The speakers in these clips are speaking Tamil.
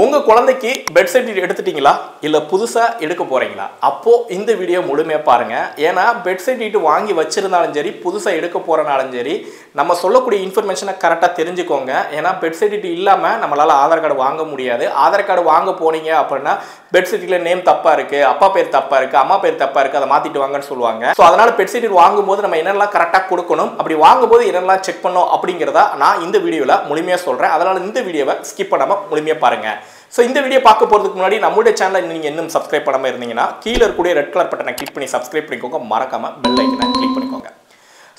உங்க குழந்தைக்கு பெட் செட் எடுத்துட்டீங்களா இல்ல புதுசா எடுக்க போறீங்களா? அப்போ இந்த வீடியோ முழுமையா பாருங்க. ஏன்னா பெட் செட் வாங்கி வச்சிருந்தாலும் சரி, புதுசா எடுக்க போறனாலும் சரி, நம்ம சொல்லக்கூடிய இன்ஃபர்மேஷனை கரெக்டா தெரிஞ்சுக்கோங்க. ஏன்னா பெட் செட் இல்லாம நம்மளால ஆதார் கார்டு வாங்க முடியாது. ஆதார் கார்டு வாங்க போனீங்க அப்படின்னா பெட் செட்ல நேம் தப்பா இருக்கு, அப்பா பேர் தப்பா இருக்கு, அம்மா பேர் தப்பா இருக்கு, அதை மாத்திட்டு வாங்கன்னு சொல்லுவாங்க. ஸோ அதனால பெட் செட் வாங்கும்போது நம்ம என்னெல்லாம் கரெக்டா கொடுக்கணும், அப்படி வாங்கும்போது என்னெல்லாம் செக் பண்ணணும் அப்படிங்கிறத நான் இந்த வீடியோல முழுமையா சொல்றேன். அதனால இந்த வீடியோவை ஸ்கிப் பண்ணாம முழுமையா பாருங்க. ஸோ இந்த வீடியோ பார்க்க போகிறதுக்கு முன்னாடி நம்மளுடைய சேனலை நீங்கள் இன்னும் சப்ஸ்கிரைப் பண்ணாமல் இருந்தீங்கன்னா கீழே இருக்கக்கூடிய ரெட் கலர் பட்டனை கிளிக் பண்ணி சப்ஸ்கிரைப் பண்ணிக்கோங்க. மறக்காம பெல் ஐக்கனை கிளிக் பண்ணிக்கோங்க.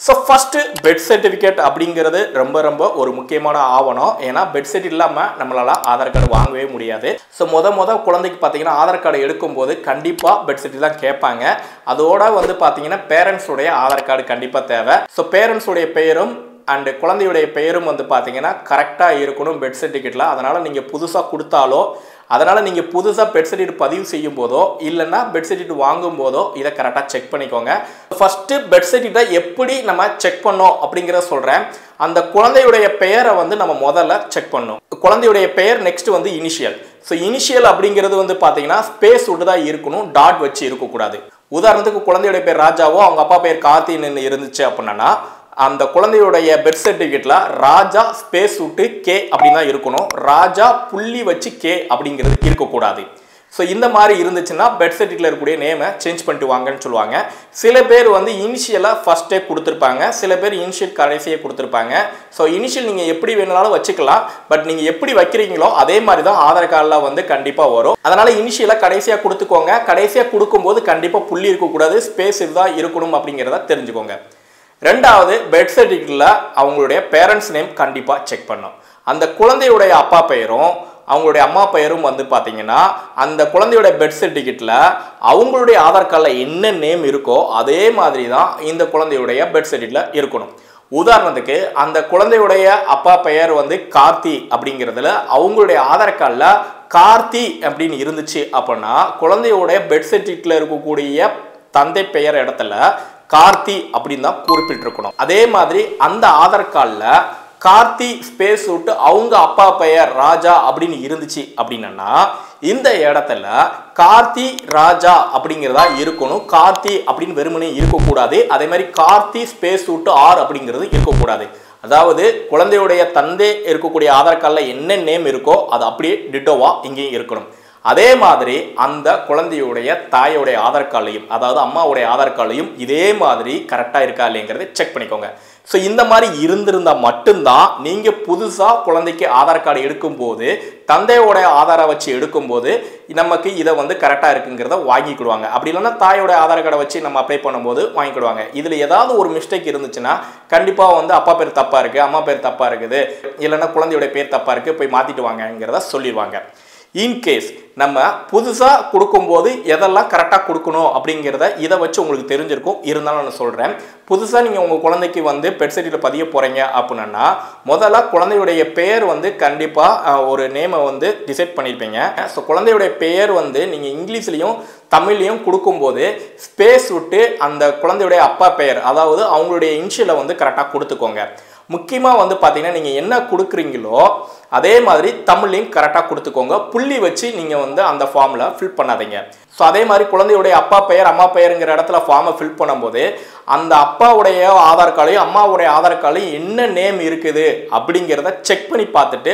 ஸோ ஃபர்ஸ்ட் பெட் சர்டிஃபிகேட் அப்படிங்கிறது ரொம்ப ரொம்ப ஒரு முக்கியமான ஆவணம். ஏன்னா பெட் செட் இல்லாமல் நம்மளால ஆதார் கார்டு வாங்கவே முடியாது. ஸோ முத குழந்தைக்கு பார்த்தீங்கன்னா ஆதார் கார்டு எடுக்கும்போது கண்டிப்பாக பெட் செட் தான் கேட்பாங்க. அதோட வந்து பார்த்தீங்கன்னா பேரண்ட்ஸுடைய ஆதார் கார்டு கண்டிப்பாக தேவை. ஸோ பேரண்ட்ஸுடைய பெயரும் அண்ட் குழந்தையுடைய பெயரும் வந்து பார்த்தீங்கன்னா கரெக்டாக இருக்கணும் பெட் சர்டிஃபிகேட்டில். அதனால் நீங்கள் புதுசாக கொடுத்தாலோ, அதனால் நீங்கள் புதுசாக பெட் சர்டிஃபிகேட் பதிவு செய்யும் போதோ இல்லைன்னா பெட் சர்டிஃபிகேட் வாங்கும் போதோ இதை கரெக்டாக செக் பண்ணிக்கோங்க. ஃபஸ்ட்டு பெட் சர்டிஃபிகேட்டை எப்படி நம்ம செக் பண்ணோம் அப்படிங்கிறத சொல்கிறேன். அந்த குழந்தையுடைய பெயரை வந்து நம்ம முதல்ல செக் பண்ணணும். குழந்தையுடைய பெயர் நெக்ஸ்ட் வந்து இனிஷியல். ஸோ இனிஷியல் அப்படிங்கிறது வந்து பார்த்தீங்கன்னா ஸ்பேஸ் விட்டு தான் இருக்கணும், டாட் வச்சு இருக்கக்கூடாது. உதாரணத்துக்கு குழந்தையுடைய பேர் ராஜாவோ அவங்க அப்பா பேர் கார்த்தின்னு இருந்துச்சு அப்படின்னா அந்த குழந்தையுடைய பெட் சர்டிஃபிகேட்ல ராஜா ஸ்பேஸ் விட்டு கே அப்படின்னு தான் இருக்கணும். ராஜா புள்ளி வச்சு கே அப்படிங்கிறது இருக்கக்கூடாது. ஸோ இந்த மாதிரி இருந்துச்சுன்னா பெட் சர்டிஃபிகேட்ல இருக்கக்கூடிய நேமை சேஞ்ச் பண்ணிட்டு வாங்கன்னு சொல்லுவாங்க. சில பேர் வந்து இனிஷியலாக ஃபர்ஸ்டே கொடுத்துருப்பாங்க, சில பேர் இனிஷியல் கடைசியே கொடுத்துருப்பாங்க. ஸோ இனிஷியல் நீங்கள் எப்படி வேணுனாலும் வச்சுக்கலாம். பட் நீங்கள் எப்படி வைக்கிறீங்களோ அதே மாதிரி தான் ஆதார் கார்டில் வந்து கண்டிப்பாக வரும். அதனால இனிஷியலாக கடைசியாக கொடுத்துக்கோங்க. கடைசியாக கொடுக்கும்போது கண்டிப்பாக புள்ளி இருக்கக்கூடாது, ஸ்பேஸ் இதுதான் இருக்கணும் அப்படிங்கிறத தெரிஞ்சுக்கோங்க. ரெண்டாவது, பெட் சர்டிஃபிகேட்ல அவங்களுடைய பேரண்ட்ஸ் நேம் கண்டிப்பாக செக் பண்ணணும். அந்த குழந்தையுடைய அப்பா பெயரும் அவங்களுடைய அம்மா பெயரும் வந்து பார்த்தீங்கன்னா அந்த குழந்தையோட பெட் சர்டிஃபிகேட்டில் அவங்களுடைய ஆதார் கார்டில் என்ன நேம் இருக்கோ அதே மாதிரி தான் இந்த குழந்தையுடைய பெட் சர்டிஃபிகேட்டில் இருக்கணும். உதாரணத்துக்கு அந்த குழந்தையுடைய அப்பா பெயர் வந்து கார்த்தி அப்படிங்கிறதுல அவங்களுடைய ஆதார் கார்டில் கார்த்தி அப்படின்னு இருந்துச்சு அப்படின்னா குழந்தையோடைய பெட் சர்டிஃபிகேட்டில் இருக்கக்கூடிய தந்தை பெயர் இடத்துல கார்த்தி அப்படின்னு தான் குறிப்பிட்டிருக்கணும். அதே மாதிரி அந்த ஆதார் கார்டில் கார்த்தி ஸ்பேஸ் விட்டு அவங்க அப்பா பெயர் ராஜா அப்படின்னு இருந்துச்சு அப்படின்னா இந்த இடத்துல கார்த்தி ராஜா அப்படிங்கிறதா இருக்கணும். கார்த்தி அப்படின்னு வெறுமனே இருக்கக்கூடாது. அதே மாதிரி கார்த்தி ஸ்பேஸ் விட்டு ஆர் அப்படிங்கிறது இருக்கக்கூடாது. அதாவது குழந்தையுடைய தந்தை இருக்கக்கூடிய ஆதார் கார்டில் என்ன நேம் இருக்கோ அது அப்படியே டிட்டோவா இங்கேயும் இருக்கணும். அதே மாதிரி அந்த குழந்தையுடைய தாயோடைய ஆதார் கார்டையும், அதாவது அம்மாவுடைய ஆதார் கார்டையும் இதே மாதிரி கரெக்டாக இருக்கா இல்லைங்கிறத செக் பண்ணிக்கோங்க. ஸோ இந்த மாதிரி இருந்திருந்தால் மட்டும்தான் நீங்கள் புதுசாக குழந்தைக்கு ஆதார் கார்டு எடுக்கும்போது தந்தையோடைய ஆதாரை வச்சு எடுக்கும்போது நமக்கு இதை வந்து கரெக்டாக இருக்குங்கிறத வாங்கிக்கிடுவாங்க. அப்படி இல்லைன்னா தாயோட ஆதார் கார்டை வச்சு நம்ம அப்ளை பண்ணும்போது வாங்கிக்கிடுவாங்க. இதில் ஏதாவது ஒரு மிஸ்டேக் இருந்துச்சுன்னா கண்டிப்பாக வந்து அப்பா பேர் தப்பாக இருக்குது, அம்மா பேர் தப்பாக இருக்குது, இல்லைன்னா குழந்தையோட பேர் தப்பாக இருக்குது, போய் மாற்றிட்டு வாங்கங்கிறத சொல்லிடுவாங்க. இன்கேஸ் நம்ம புதுசாக கொடுக்கும்போது எதெல்லாம் கரெக்டாக கொடுக்கணும் அப்படிங்கிறத இதை வச்சு உங்களுக்கு தெரிஞ்சிருக்கும். இருந்தாலும் நான் சொல்கிறேன், புதுசாக நீங்கள் உங்கள் குழந்தைக்கு வந்து பெட் சர்டிஃபிகேட் பதிய போகிறீங்க அப்படின்னா முதல்ல குழந்தையுடைய பெயர் வந்து கண்டிப்பாக ஒரு நேமை வந்து டிசைட் பண்ணியிருப்பீங்க. ஸோ குழந்தையுடைய பெயர் வந்து நீங்கள் இங்கிலீஷ்லேயும் தமிழ்லையும் கொடுக்கும்போது ஸ்பேஸ் விட்டு அந்த குழந்தையுடைய அப்பா பெயர், அதாவது அவங்களுடைய இனிஷியலை வந்து கரெக்டாக கொடுத்துக்கோங்க. முக்கியமாக வந்து பார்த்தீங்கன்னா நீங்கள் என்ன கொடுக்குறீங்களோ அதே மாதிரி தமிழ்லையும் கரெக்டாக கொடுத்துக்கோங்க. புள்ளி வச்சு நீங்கள் வந்து அந்த ஃபார்மில் ஃபில் பண்ணாதீங்க. ஸோ அதே மாதிரி குழந்தையுடைய அப்பா பெயர் அம்மா பெயருங்கிற இடத்துல ஃபார்மை ஃபில் பண்ணும்போது அந்த அப்பாவுடைய ஆதார் கார்டையும் அம்மாவுடைய ஆதார் கார்டையும் என்ன நேம் இருக்குது அப்படிங்கிறத செக் பண்ணி பார்த்துட்டு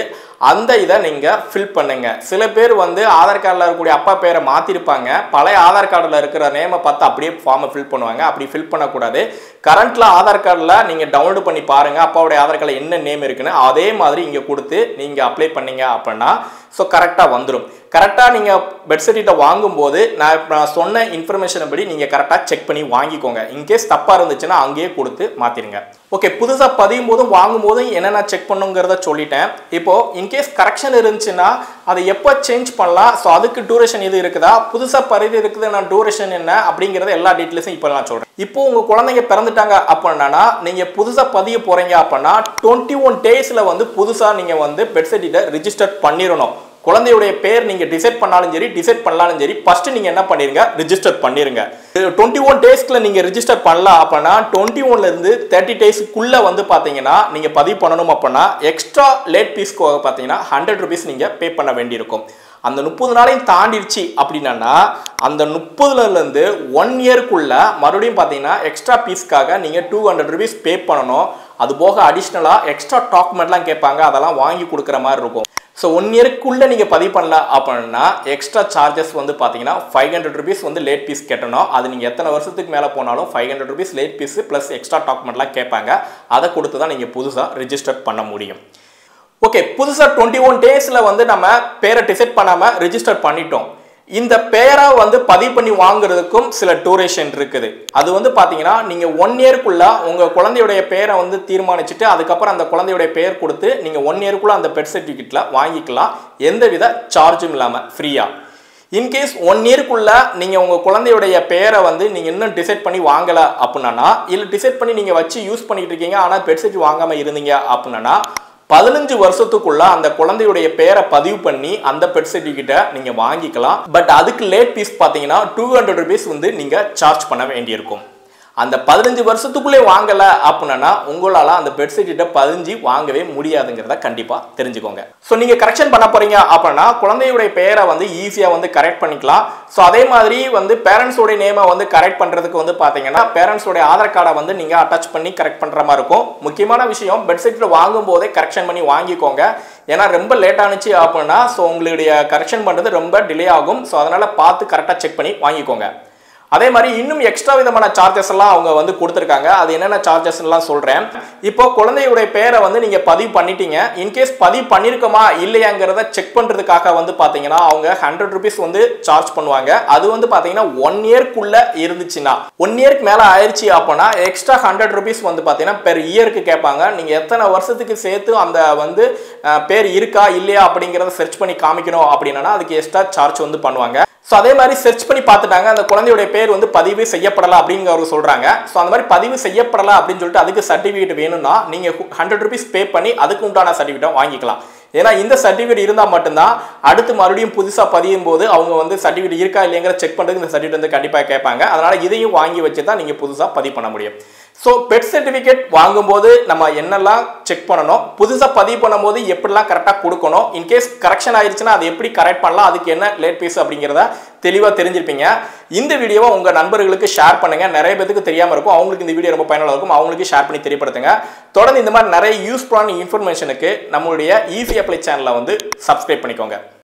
அந்த இதை நீங்கள் ஃபில் பண்ணுங்க. சில பேர் வந்து ஆதார் கார்டில் இருக்கக்கூடிய அப்பா பெயரை மாற்றிருப்பாங்க, பழைய ஆதார் கார்டில் இருக்கிற நேமை பார்த்து அப்படியே ஃபார்மை ஃபில் பண்ணுவாங்க. அப்படி ஃபில் பண்ணக்கூடாது. கரண்ட்டில் ஆதார் கார்டில் நீங்கள் டவுன்லோட் பண்ணி பாருங்கள் அப்பாவுடைய ஆதார் கார்டில் என்ன நேம் இருக்குன்னு, அதே மாதிரி இங்கே கொடுத்து நீங்கள் அப்ளை பண்ணீங்க அப்படின்னா ஸோ கரெக்டாக வந்துடும். கரெக்டாக நீங்கள் பெட் சர்டிஃபிகேட்டை வாங்கும்போது நான் சொன்ன இன்ஃபர்மேஷனை படி நீங்கள் கரெக்டாக செக் பண்ணி வாங்கிக்கோங்க. இன்கேஸ் தப்பாக இருந்துச்சுன்னா அங்கேயே கொடுத்து மாற்றிடுங்க. ஓகே, புதுசாக பதியும் போதும் வாங்கும் போதும் என்னென்ன செக் பண்ணுங்கிறத சொல்லிட்டேன். இப்போது இன்கேஸ் கரெக்ஷன் இருந்துச்சுன்னா அதை எப்போ சேஞ்ச் பண்ணலாம், ஸோ அதுக்கு டூரேஷன் எது இருக்குதா, புதுசாக பதிவு இருக்குது நான் டூரேஷன் என்ன அப்படிங்கிறத எல்லா டீட்டெயில்ஸும் இப்போ நான் சொல்கிறேன். இப்போ உங்கள் குழந்தைங்க பிறந்துட்டாங்க அப்படின்னா நீங்கள் புதுசாக பதிய போகிறீங்க அப்படின்னா 21 டேஸில் வந்து புதுசாக நீங்கள் வந்து பெட் சர்டிஃபிகேட்டை ரிஜிஸ்டர் பண்ணிடணும். குழந்தையுடைய பேர் நீங்க டிசைட் பண்ணாலும் சரி டிசைட் பண்ணாலும் சரி ஃபர்ஸ்ட் நீங்க என்ன பண்ணிருங்க ரிஜிஸ்டர் பண்ணிருங்க 21 டேஸ்க்குள்ள நீங்க ரிஜிஸ்டர் பண்ணலாம் அப்படின்னா 21 ல இருந்து 30 டேஸ்க்குள்ள வந்து பாத்தீங்கன்னா நீங்க பதிவு பண்ணணும் அப்படின்னா எக்ஸ்ட்ரா லேட் ஃபீஸ்க்கு பாத்தீங்கன்னா 100 ரூபீஸ் நீங்க பே பண்ண வேண்டியிருக்கும் அந்த 30 நாளையும் தாண்டிடுச்சு அப்படின்னா அந்த 30ல இருந்து 1 இயர்க்குள்ள மறுபடியும் பாத்தீங்கன்னா எக்ஸ்ட்ரா ஃபீஸ்க்காக நீங்க 200 ரூபீஸ் பே பண்ணணும் அது போக அடிஷனலா எக்ஸ்ட்ரா டாக்குமெண்ட்லாம் கேட்பாங்க அதெல்லாம் வாங்கி கொடுக்குற மாதிரி இருக்கும் ஸோ 1 இயர்க்குள்ள நீங்க பதிவு பண்ணல அப்படின்னா எக்ஸ்ட்ரா சார்ஜஸ் வந்து பாத்தீங்கன்னா 500 ரூபீஸ் வந்து லேட் ஃபீஸ் கட்டணும் அது நீங்க எத்தனை வருஷத்துக்கு மேல போனாலும் 500 rupees late fee plus extra டாக்குமெண்ட்லாம் கேட்பாங்க அதை கொடுத்து தான் நீங்க புதுசா ரிஜிஸ்டர் பண்ண முடியும் ஓகே புதுசா 21 டேஸ்ல வந்து நம்ம பேரை டிசைட் பண்ணாம ரிஜிஸ்டர் பண்ணிட்டோம் இந்த பேரை வந்து பதிவு பண்ணி வாங்குறதுக்கும் சில டூரேஷன் இருக்குது அது வந்து பாத்தீங்கன்னா நீங்க 1 இயர்க்குள்ள உங்க குழந்தையுடைய பேரை வந்து தீர்மானிச்சுட்டு அதுக்கப்புறம் அந்த குழந்தையுடைய பெயர் கொடுத்து நீங்க 1 இயர்க்குள்ள அந்த பெட் சர்டிஃபிகேட்ல வாங்கிக்கலாம் எந்தவித சார்ஜும் இல்லாம ஃப்ரீயா இன்கேஸ் 1 இயர்க்குள்ள நீங்க உங்க குழந்தையுடைய பேரை வந்து நீங்க இன்னும் டிசைட் பண்ணி வாங்கல அப்படின்னா இல்ல டிசைட் பண்ணி நீங்க வச்சு யூஸ் பண்ணிட்டு இருக்கீங்க ஆனா பெட் சர்டிஃபிகேட் வாங்காம இருந்தீங்க அப்படின்னா 15 வருஷத்துக்குள்ள அந்த குழந்தையுடைய பேரை பதிவு பண்ணி அந்த பெட் சர்டிஃபிகேட்டை நீங்க வாங்கிக்கலாம் பட் அதுக்கு லேட் ஃபீஸ் பாத்தீங்கன்னா 200 ரூபீஸ் வந்து நீங்க சார்ஜ் பண்ண வேண்டியிருக்கும் அந்த 15 வருஷத்துக்குள்ளே வாங்கல அப்படின்னா உங்களால அந்த பெட் சர்டிஃபிகேட்டை பதிஞ்சு வாங்கவே முடியாதுங்கிறத கண்டிப்பா தெரிஞ்சுக்கோங்க ஸோ நீங்க கரெக்ஷன் பண்ண போறீங்க அப்படின்னா குழந்தையுடைய பெயரை வந்து ஈஸியா வந்து கரெக்ட் பண்ணிக்கலாம் ஸோ அதே மாதிரி வந்து பேரண்ட்ஸோட நேமை வந்து கரெக்ட் பண்றதுக்கு வந்து பாத்தீங்கன்னா பேரண்ட்ஸோட ஆதார் கார்டை வந்து நீங்க அட்டாச் பண்ணி கரெக்ட் பண்ற மாதிரி இருக்கும் முக்கியமான விஷயம் பெட் சர்டிஃபிகேட் வாங்கும் போதே கரெக்ஷன் பண்ணி வாங்கிக்கோங்க ஏன்னா ரொம்ப லேட் ஆனிச்சு அப்படின்னா ஸோ உங்களுடைய கரெக்ஷன் பண்றது ரொம்ப டிலே ஆகும் ஸோ அதனால பார்த்து கரெக்டா செக் பண்ணி வாங்கிக்கோங்க அதே மாதிரி இன்னும் எக்ஸ்ட்ரா விதமான சார்ஜஸ் எல்லாம் அவங்க வந்து கொடுத்துருக்காங்க அது என்னென்ன சார்ஜஸ் எல்லாம் சொல்றேன் இப்போ குழந்தையுடைய பேரை வந்து நீங்க பதிவு பண்ணிட்டீங்க இன்கேஸ் பதிவு பண்ணிருக்கோமா இல்லையாங்கிறத செக் பண்றதுக்காக வந்து பாத்தீங்கன்னா அவங்க 100 ரூபீஸ் வந்து சார்ஜ் பண்ணுவாங்க அது வந்து பாத்தீங்கன்னா 1 இயர்க்குள்ள இருந்துச்சுன்னா 1 இயர்க்கு மேல ஆயிடுச்சு அப்படின்னா எக்ஸ்ட்ரா 100 ரூபீஸ் வந்து பாத்தீங்கன்னா பெர் இயருக்கு கேட்பாங்க நீங்க எத்தனை வருஷத்துக்கு சேர்த்து அந்த வந்து பேர் இருக்கா இல்லையா அப்படிங்கிறத சர்ச் பண்ணி காமிக்கணும் அப்படின்னா அதுக்கு எக்ஸ்ட்ரா சார்ஜ் வந்து பண்ணுவாங்க ஸோ அதே மாதிரி சர்ச் பண்ணி பார்த்துட்டாங்க அந்த குழந்தையுடைய பேர் வந்து பதிவு செய்யப்படலாம் அப்படின்னு அவங்க சொல்றாங்க ஸோ அந்த மாதிரி பதிவு செய்யப்படலாம் அப்படின்னு சொல்லிட்டு அதுக்கு சர்டிஃபிகேட் வேணும்னா நீங்க 100 ரூபீஸ் பே பண்ணி அதுக்கு உண்டான சர்டிஃபிகேட்டை வாங்கிக்கலாம் ஏன்னா இந்த சர்டிஃபிகேட் இருந்தால் மட்டும்தான் அடுத்து மறுபடியும் புதுசாக பதியும் போது அவங்க வந்து சர்டிஃபிகேட் இருக்கா இல்லைங்கிற செக் பண்ணுறதுக்கு இந்த சர்டிஃபிகேட் வந்து கண்டிப்பாக கேட்பாங்க அதனால இதையும் வாங்கி வச்சு தான் நீங்கள் புதுசாக பதிவு பண்ண முடியும் ஸோ பெட் சர்டிஃபிகேட் வாங்கும்போது நம்ம என்னெல்லாம் செக் பண்ணணும் புதுசாக பதிவு பண்ணும்போது எப்படிலாம் கரெக்டாக கொடுக்கணும் இன்கேஸ் கரெக்ஷன் ஆயிடுச்சுன்னா அதை எப்படி கரெக்ட் பண்ணலாம் அதுக்கு என்ன லேட் ஃபீஸ் அப்படிங்கிறத தெளிவாக தெரிஞ்சிருப்பீங்க இந்த வீடியோவை உங்கள் நண்பர்களுக்கு ஷேர் பண்ணுங்க நிறைய பேருக்கு தெரியாமல் இருக்கும் அவங்களுக்கு இந்த வீடியோ ரொம்ப பயனுள்ளதாக இருக்கும் அவங்களுக்கு ஷேர் பண்ணி தெரியப்படுத்துங்க தொடர்ந்து இந்த மாதிரி நிறைய யூஸ்ஃபுல்லான இன்ஃபர்மேஷனுக்கு நம்மளுடைய ஈஸி அப்ளை சேனலை வந்து சப்ஸ்கிரைப் பண்ணிக்கோங்க